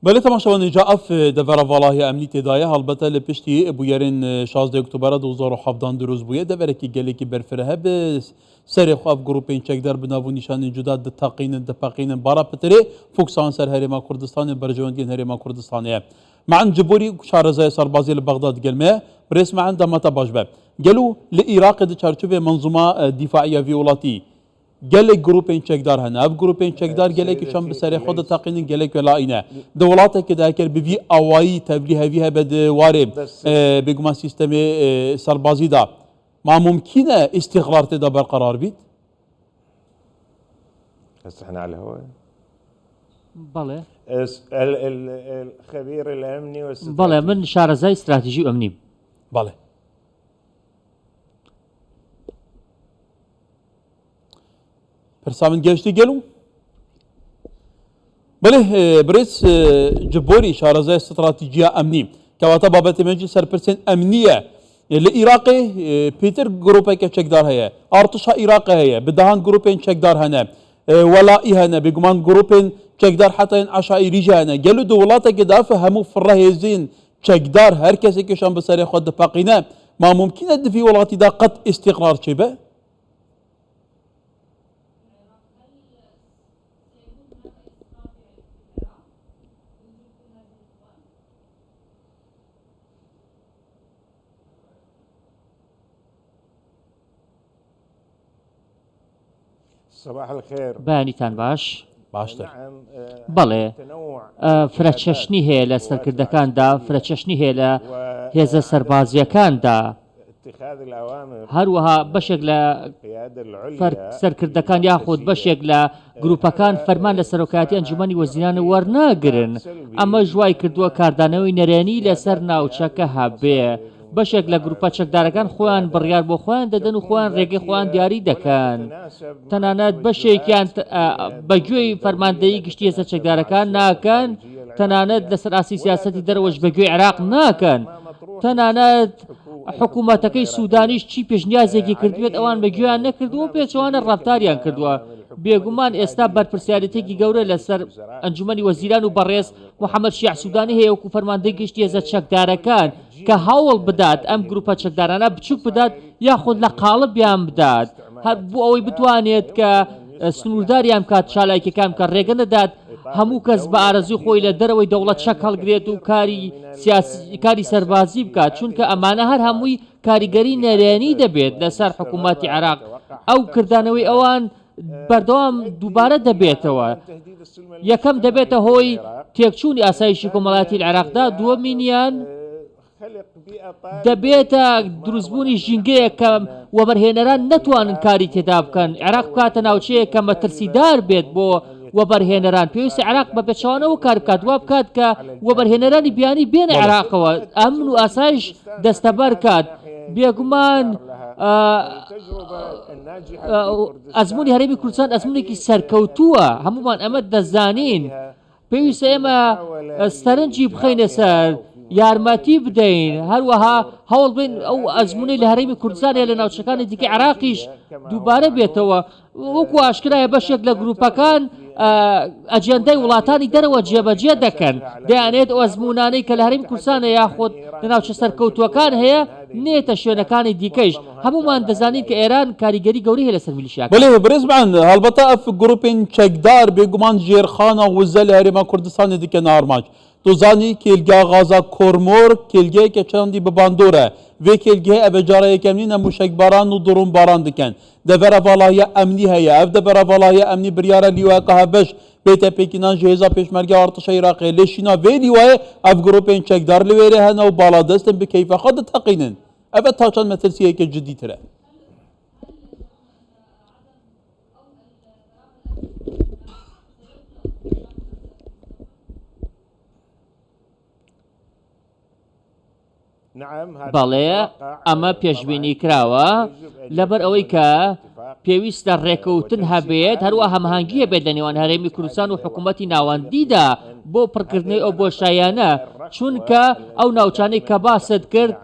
بله تماشاوان جا اف دفر والله امنی تدایه البته لپشتی بویرین 16 اکتبر 2017 دروز بویه دفر کی گلی کی برفره به سر خو اف گروپین چکدار بناو نشان جدا د تقین بارا پتری فوکسان سر هرما کردستان برجوندین هرما کردستانیه معن جبوري شارزه سربازي لبغداد قلمه برسم عن دمتا باجبه قالوا لإراق د چارچوبه منظومه دفاعيه فيولاتي gelek grupên çekdar hene ev grupên çekdar gelekî şan bi serê xwe de taqînin gelek welayîne di welatekê de eker bi vî awayî tevlî hevî hebe di warê bêguman sîstemê serbazî da ma mumkîn e îstîqrar tê de berqerar bît هسه احنا على الهواء بەڵێ الخبير الامني بەڵێ من شارەزای استراتیژی و ئەمنیم بەڵێ پرسامن گەشتی گەلو بەڵێ برێس جبۆری شارەزای استراتیژیە ئەمنی کەواتە بابەتی مەجی سەرپرسێن ئەمنیە لە ئیراقی پێتر گروپێکە چەکدار هەیە ئارتشا ئیراقی هەیە بدەهان گروپێن چەکدار هەنە وەلائی هەنە بێگومان گروپێن چەکدار حتەین عەشائیریژە هەنە گەلو دو وڵاتێکی دافە هەموو فڕەهێزین چەکدار هەر کەسێکیشان بەسەرێ خۆ دپەقینە ما ممکنە دفی وڵاتیدا قەت ئیستیقرار چێ بە صباح الخير بەیانیتان باش باشتر بەڵێ فرەچەشنی هەیە لە سەرکردەکاندا فرەچەشنی هەیە لە هێزە سەربازیەکاندا هەروەها بەشێک لە سەرکردەکان یاخود بەشێک لە گروپەکان فەرمان لە سەرۆکایەتی ئەنجومەنی وەزیرانە وەرناگرن ئەمە ژوای کردووە کاردانەوەی نەرێنی لەسەر ناوچەکە هەبێ بەشێک لە گروپە چەکدارەکان خۆیان بڕیار بۆ خۆیان دەدەن و خۆیان ڕێگەی خۆیان دیاری دەکەن تەنانەت بەشێکیان بەگوێی فەرماندەیی گشتی هێزە چەکدارەکان ناکەن تەنانەت لەسەر ئاسی سیاسەتی دەرەوەش بەگوێی عێراق ناکەن تەنانەت حکوومەتەکەی سوودانیش چی پێشنیازێکی کردوێت ئەوان بەگوێیان نەکردووە پێچەوانە ڕەفتاریان کردووە بێگومان ئێستا بەرپرسیارەتێکی گەورە لەسەر ئەنجومەنی وەزیران و بەڕێز محەممەد شیع سوودانی هەیە وەکو فەرماندەی گشتی هێزە چەکدارەکان کە هەوڵ بدات ئەم گروپە چەکدارانە بچووک بدات یاخود لە قاڵبیان بدات هەر بۆ ئەوەی بتوانێت کە سنوورداریان کات چالاکیەکان کە ڕێگە نەدات هەموو کەس بە ئارەزوی خۆی لە دەرەوەی دەوڵەت چەک هەڵگرێت و کاری سەربازی بکات چونکە ئەمانە هەر هەمووی کاریگەری نەرێنی دەبێت لەسەر حکوومەتی عێراق ئەو کردانەوەی ئەوان بەردەوام دووبارە دەبێتەوە یەکەم دەبێتە هۆی تێکچوونی ئاسایشی کۆمەڵاتی عێراقدا دووەمینیان دەبێتە دروستبوونی ژینگەیە کە وەبەرهێنەران نەتوانن کاری تێدا بکەن عێراق بکاتە ناوچەیە کە مەترسیدار بێت بۆ وەبەرهێنەران پێویستە عێراق بە پێچەوانەوە کار بکات وا بکات کە وەبەرهێنەرانی بیانی بێنە عێراقەوە ئەمن و ئاسایش دەستەبەر کات بێگومان ئەزمموی هەرێمی کوردستان ئەزمونێکی سەرکەوتووە هەمومان ئەمە دەزانین پێویستە ئێمە سەرنجی بخەینە سەر یارمەتی بدەین هەروەها هەوڵ بین ئەو ئەزمموی لە هەرێمی کوردستانە لە ناوچەکانی دیکە عێراقیش دووبارە بێتەوە وەکو ئاشکرایە بەشێک لە گروپەکان ئەجێندەی وڵاتانی دەرەوە جێبەجێ دەکەن دەیانێت ئەو ئەزممونانەی کە لە هەرێمی کوردستانە یاخۆت لە ناوچە سەرکەوتووەکان هەیە نێتە شوێنەکانی دیکەیش هەمومان دەزانین کە ئێران کاریگەری گەوری هەیە لەسەر میلیشیاکان بەڵێ برێزمان هەڵبەتە ئەف گروپên çekdar بێگومان ژێرخانە وزە لە هەرێما کوردستانی دیکە نارماج دۆزانی کێلگا غازا کۆرمۆر کێلگەیەکە چەندی بە باندۆرە vê kêlgehê ev carayekemîn em mûşekbaran û durûnbaran dikin devera valahiya emnî heye ev devera valahiya emnî biryara lîwayeka hebeş bête pêkînan ji hêza pêşmergeya Artişa Iraqê lê şîna vê lîwayê ev gropên çekdar li wêrê hene û baladestin bi keyfa xwe diteqînin ev ta çend metirsiyeke cidîtir e بەڵێ ئەمە پێشبینی کراوە لەبەر ئەوەی کە پێویستە ڕێکەوتن هەبێت هەروە هەمهانگیە بێت لە نێوان هەرێمی کوردستان و حکوومەتی ناوەندیدا بۆ پڕکردنەوەی ئەو بۆشایانە چونکە ئەو ناوچانەی کە باست کرد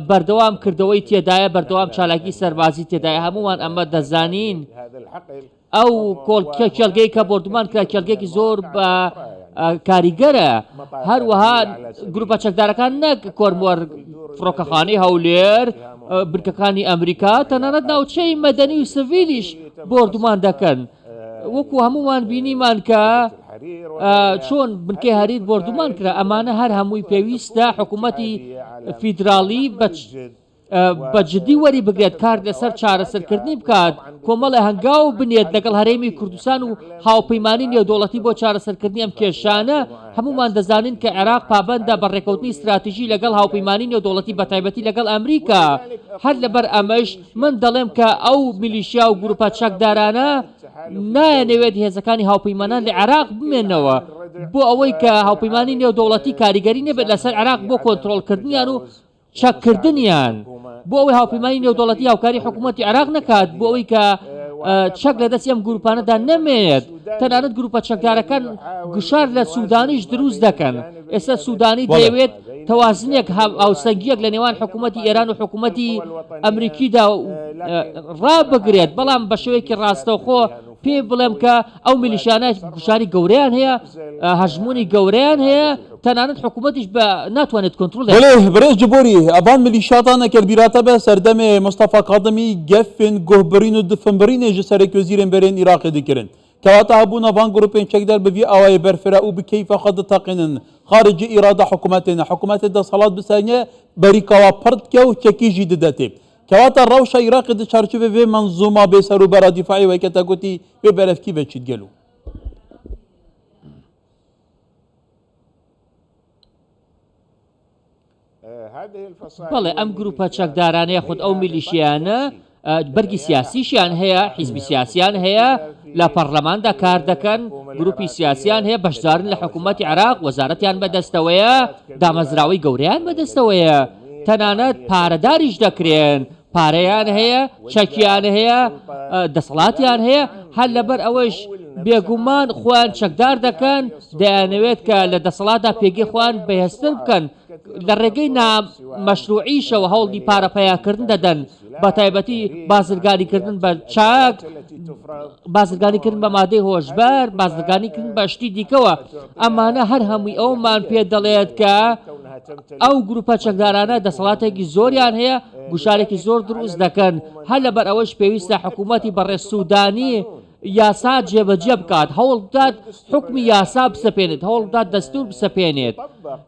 بەردەوام کردەوەی تێدایە بەردەوام چالاکی سەربازی تێدایە هەمومان ئەمە دەزانین ئەو کێلگەی کە بردومان کرا کێلگەیەکی زۆر بە کاریگەرە هەروەها گروپە چەکدارەکان نەک کۆرموەر فڕۆکەخانەی هەولێر بنکەکانی ئەمریکا تەنانەت ناوچەی مەدەنی و سڤیلیش بردومان دەکەن وەکو هەمومان بینیمان کە چۆن بنکەی هەریر بردومان کرا ئەمانە هەر هەمووی پێویستە حکوومەتی فیدراڵی بەجددی وەری بگرێت کار لەسەر چارەسەرکردنی بکات کۆمەڵی هەنگاو بنێت لەگەڵ هەرێمی کوردستان و هاوپەیمانی نێودوڵەتی بۆ چارەسەرکردنی ئەم کێشانە هەمومان دەزانین کە عێراق پابەندە بە ڕێکەوتنی استراتیژی لەگەڵ هاوپەیمانی نێودوڵەتی بەتایبەتی لەگەڵ ئەمریکا هەر لەبەر ئەمەش من دەڵێم کە ئەو میلیشیا و گروپە چەکدارانە نایەنەوێت هێزەکانی هاوپەیمانان لە عێراق بمێنەوە بۆ ئەوەی کە هاوپەیمانی نێودوڵەتی کاریگەری نەبێت لەسەر عێراق بۆ کۆنتڕۆڵکردنیان و چەککردنیان بۆ ئەوەی هاوپەیمانی نێودوڵەتی هاوکاری حکوومەتی عێراق نەکات بۆ ئەوەی کە چەک لە دەستی ئەم گروپانەدا نەمێت تەنانەت گروپە چەکدارەکان گشار لە سوودانیش دروست دەکەن ئێستا سوودانی دەیەوێت تەوازنێک هاوسەنگیەک لە نێوان حکوومەتی ئێران و حکوومەتی ئەمریکیدا ڕابگرێت بەڵام بە شێوەیەکی ڕاستەوخۆ پێ بڵێم کە ئەو میلیشیانە گوشاری گەورەیان هەیە هەژمونی گەورەیان هەیە تەنانەت حکوومەتیش بە ناتوانێت کۆنتڕۆل برێز جبۆری ئەبان میلیشیاتانە کردبیراتە بە سەردەمێ مستەفا کاظمی گەفن گۆهبرین و دفنبرینێ ji serek wezîrên berên Iraqê dikirin kewata hebûna van grupên çekdar bi vî awayê berfira û bi keyfa xwe ditaqînin xaricî îrada hikûmetê ne hikûmetê desthilat biseniye berîkawa pir dike û çekî jî didetê kewata rewşa Iraqê di çarçovê vê menzûma bêserûbera dîfaî wekete gotî vê berevkî ve çît gelo بەڵێ ئەم گروپە چەکدارانەیە خود ئەو میلیشیانە بەرگی سیاسیشیان هەیە حیزبی سیاسیان هەیە لە پەرلەماندا کار دەکەن گروپی سیاسیان هەیە بەشدارن لە حکوومەتی عێراق وەزارەتیان بەدەستەوەیە دامەزراوەی گەورەیان بەدەستەوەیە تەنانەت پارەداریش دەکرێن پارەیان هەیە چەکیان هەیە دەسەڵاتیان هەیە هەر لەبەر ئەوەش بێگومان خۆیان چەکدار دەکەن دەیانەوێت کە لە دەسەڵاتدا پێگەی خۆیان بەهێزتر بکەن لە ڕێگەی نامەشروعیشەوە هەوڵی پارەپەیاکردن دەدەن بە تایبەتی بازرگانیکردن بە چاک بازرگانیکردن بە مادەی هۆشبەر بازرگانیکردن بە شتی دیکەوە ئەمانە هەر هەمووی ئەومان پێ دەڵێت کە ئەو گروپە چەکدارانە دەسەڵاتێکی زۆریان هەیە گوشارێکی زۆر دروست دەکەن هەر لەبەر ئەوەش پێویستە حکوومەتی بەڕێز سوودانی یاسا جێبەجێ بکات هەوڵ بدات حکمی یاسا بسەپێنێت هەوڵ بدات دەستور بسەپێنێت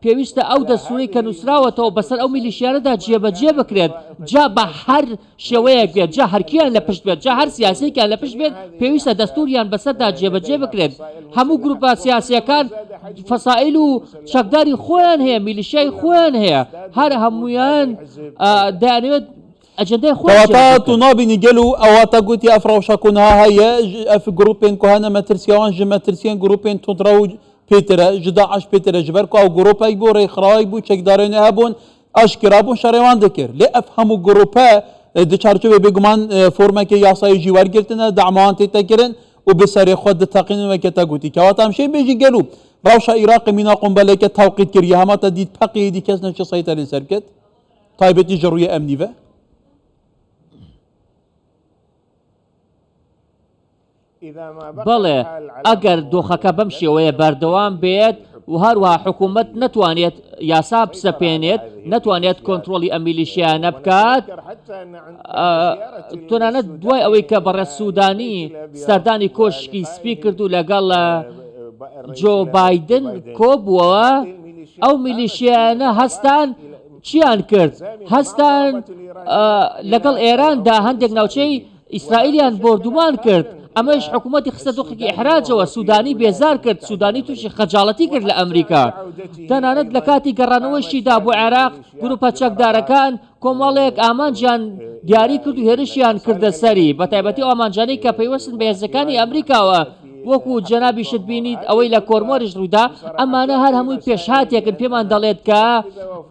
پێویستە ئەو دەستوری کە نووسراوەتەوە بەسەر ئەو میلیشیانەدا جێبەجێ بکرێت جا بە هەر شێوەیەک بێت جا هەرکیان لە پشت بێت جا هەر سیاسێکیان لە پشت بێت پێویستە دەستوریان بەسەردا جێبەجێ بکرێت هەموو گروپە سیاسیەکان فەسائیل و چەکداری خۆیان هەیە میلیشیای خۆیان هەیە هەر هەمویان دەیانەوێت کەواتە تو نابینی گەل و ئەواتە گوتی ئەفڕەوشەکوونها هەیە ئەف گروپên ku hene metirsiyawan ji metirsiyên grupên tundra û pêtire ji Daeş pêtire ji ber ku ew gropek bû rêxirayî bû çekdarên hebûn eşkira bûn şerêwan dikir lê ev hemû grope di çarçovê bêguman formekê yasayî jî wergirtine demawan tê te kirin û bi serê xwe diteqînin wekete gotî kewata em şê bêjî gel û rewşa Iraqê mîna qombeleke tewqît kiriye hema te dît peqî dî kes neçe sayterên serket taybetî ji rûyê emnî ve بەڵێ ئەگەر دۆخەکە بەم شێوەیە بەردەوام بێت و هەروەها حکوومەت نەتوانێت یاسا بسەپێنێت نەتوانێت کۆنتڕۆلی ئەم میلیشیانە بکات تۆنانەت دوای ئەوەی کە بەڕێز سوودانی سەردانی کۆشکی سپی کرد و لەگەڵ جۆ بایدن کۆبووەوە ئەو میلیشیانە هەستان چیان کرد هەستان لەگەڵ ئێراندا هەندێک ناوچەی ئیسرائیلیان بردومان کرد ئەمەش حکوومەتی خستە دۆخێکی ئیحراجەوە سوودانی بێزار کرد سوودانی تووشی خەجاڵەتی کرد لە ئەمریکا تەنانەت لە کاتی گەڕانەوەشیدا بۆ عێراق گروپە چەکدارەکان کۆمەڵێک ئامانجیان دیاری کرد و هێرشیان کردە سەری بە تایبەتی ئەو ئامانجانەی کە پەیوەستن بە هێزەکانی ئەمریکاوە وەکو جەنابی شت بینیت ئەوەی لە کۆرمۆریش ڕوویدا ئەمانە هەر هەمووی پێشهاتێکن پێمان دەڵێت کە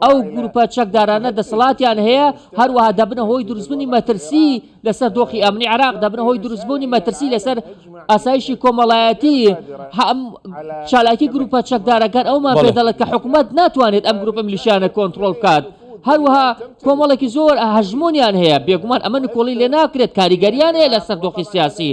ئەو گروپە چەکدارانە دەسەڵاتیان هەیە هەروەها دەبنە هۆی دروستبوونی مەترسی لەسەر دۆخی ئەمنی عێراق دەبنە هۆی دروستبوونی مەترسی لەسەر ئاسایشی کۆمەڵایەتی چالاکی گروپە چەکدارەکان ئەومان پێ دەڵێت کە حکوومەت ناتوانێت ئەم گروپە میلیشیانە کۆنتڕۆڵ بکات هەروەها کۆمەڵێکی زۆر هەژمۆنیان هەیە بێگومان ئەمە نکۆڵی لێ ناکرێت کاریگەریان هەیە لەسەر دۆخی سیاسی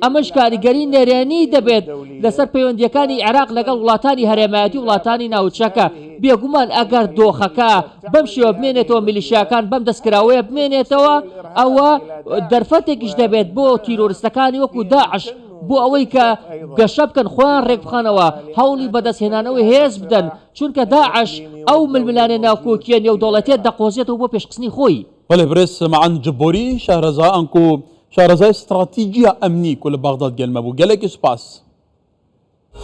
ئەمەش کاریگەری نێرێنی دەبێت لەسەر پەیوەندیەکانی عێراق لەگەڵ وڵاتانی هەرێمایەتی وڵاتانی ناوچەکە بێگومان ئەگەر دۆخەکە بەم شێوە بمێنێتەوە میلیشیاکان بەم دەستکراوەیە بمێنێتەوە ئەوە دەرفەتێکیش دەبێت بۆ تیرۆریستەکانی وەکو داعش بۆ ئەوەی کە گەشە بکەن خۆیان ڕێک بخەنەوە هەوڵی بەدەستهێنانەوەی هێز بدەن چونکە داعش ئەو ململانە ناوکۆکیە نێودەوڵەتێت دەقۆزێتەوە بۆ پێشقسنی خۆی. بله برس معن جبوری شهرزا انکو شهرزا استراتیجی امنی کل بغداد گلمه بو گلک سپاس